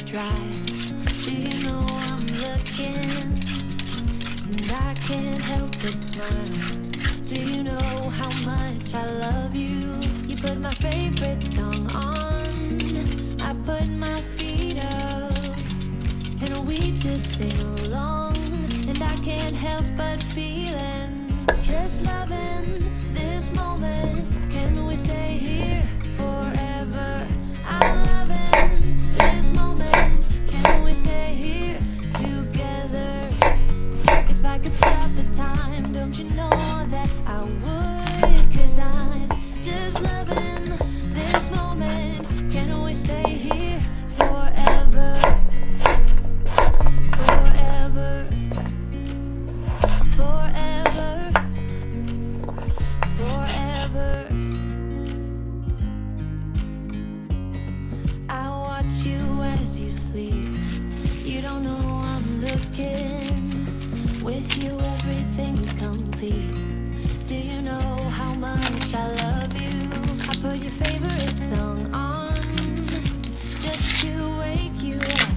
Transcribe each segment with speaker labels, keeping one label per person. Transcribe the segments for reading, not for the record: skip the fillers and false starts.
Speaker 1: dry. Do you know I'm looking? And I can't help but smile. Do you know how much I love you? You put my favorite song on, I put my feet up, and we just sing along. And I can't help but feeling, just loving this moment. Can we stay here forever? I'm loving this moment. Can we stay here together? If I could stop the time, don't you know that I would? 'Cause I'm just loving this moment. Can we stay here forever? Forever. Forever. Forever. I watch you as you sleep. You don't know I'm looking. With you everything is complete. Do you know how much I love you? I put your favorite song on just to wake you up.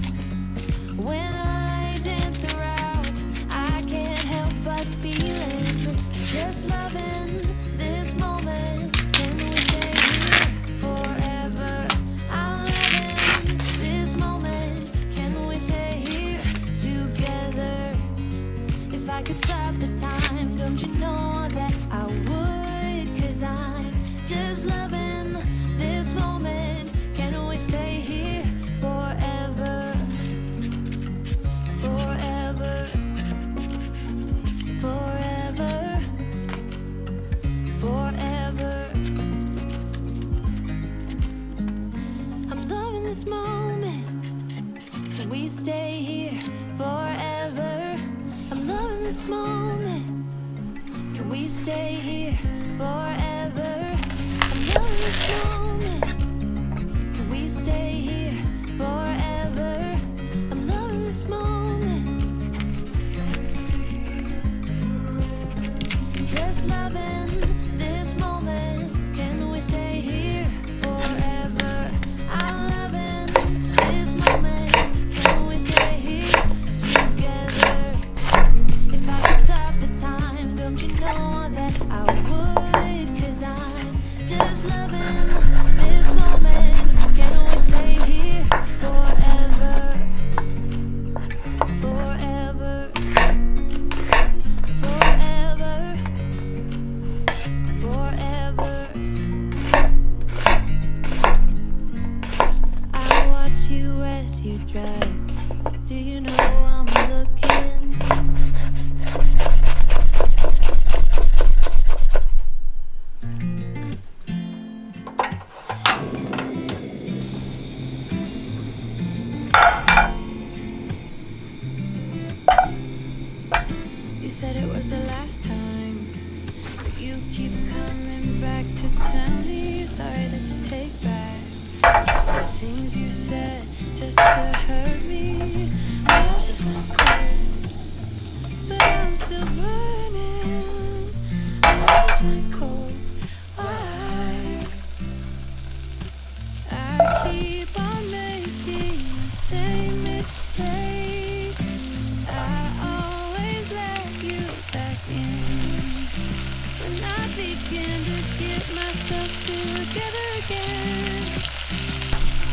Speaker 1: When I dance around, I can't help but feeling, just loving this moment. Can we stay here forever? I'm loving this moment. Can we stay here together? If I could stop the time, don't you know that I would? 'Cause I'm just loving this moment. Can we stay here forever? Forever. Forever. Forever. I'm loving this moment. Can we stay here forever? I'm loving this moment. Can we stay here forever? I'm loving this moment. Can we stay here forever? I'm loving this moment. Just loving this moment. Can we stay here forever? I'm loving this moment. Can we stay here together? If I could stop the time, don't you know that I would? 'Cause I'm just loving this moment. Can we stay here forever? Forever. Forever. Forever. I watch you as you drive. Do you know I'm looking? You said it was the last time, but you keep coming back to tell me sorry that you take back the things you said just to hurt me. I just went cold, but I'm still burning. I just went cold. Why? I keep on making the same mistake. I always let you back in. When I begin to get myself together again,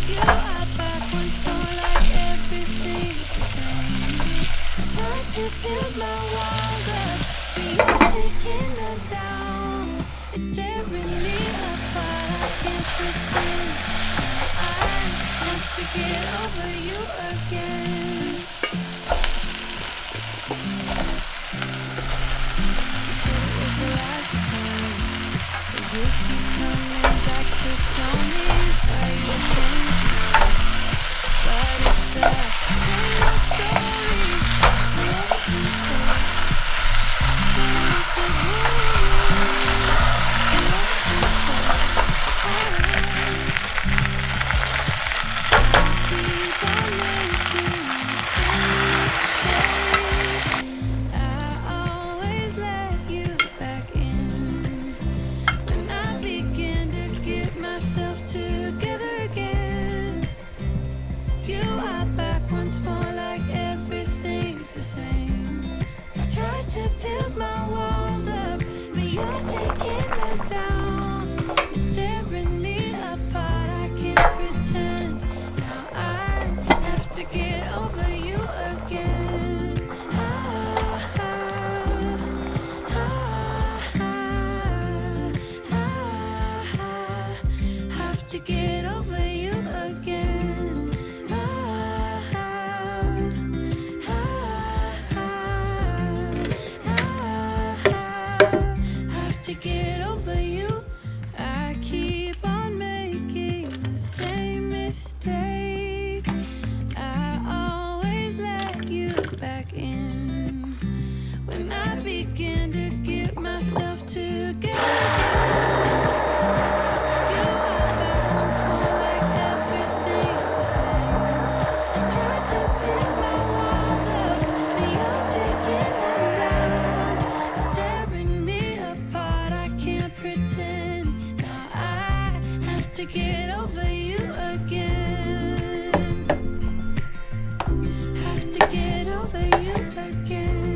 Speaker 1: you are back once more like everything's the same. Try to build my walls up, but you're taking them down. It's tearing me apart, I can't pretend. I have to get over you again. You said it was the last time, but you keep coming back to show me how you changed me. But it's sad, tell your story. Loves me so, but I'm so blue. Loves me so, I keep on making mistakes. Try to build my walls up, but you're taking them down. It's tearing me apart, I can't pretend. Now I have to get over you again. Have to get over you again. Have to get over you. I keep on making the same mistake. I always let you back in when I begin to get myself together. You are back once more, like everything's the same. I tried to build my walls up, but you're taking them down. It's tearing me apart, I can't pretend. Now I have to get over you again. Have to get over you again.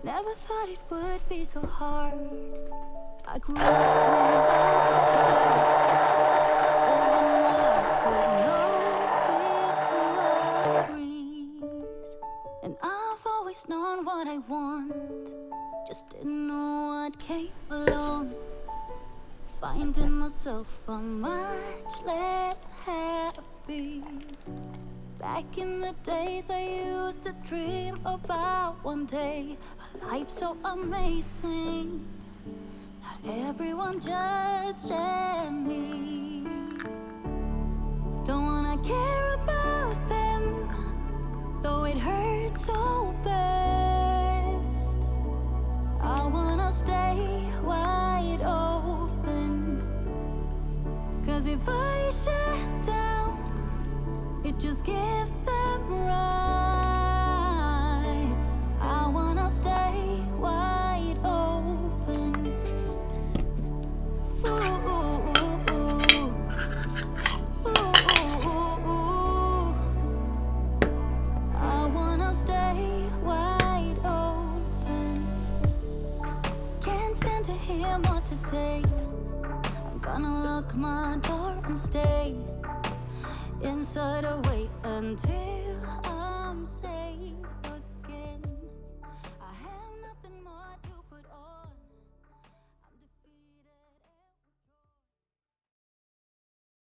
Speaker 1: Never thought it would be so hard. I grew up where I was scared, just living a life with no big worries. And I've always known what I want, just didn't know what came along. Finding myself much less happy. Back in the days I used to dream about one day a life so amazing, not everyone judging me. Don't wanna care about them, though it hurts so bad. I wanna stay wide open, 'cause if I shut down, it just gives them right. I wanna stay wide open. Ooh, ooh, ooh, ooh. Ooh, ooh, ooh, ooh. I wanna stay wide open. Can't stand to hear more today. I'm gonna lock my door and stay inside, or wait until I'm safe.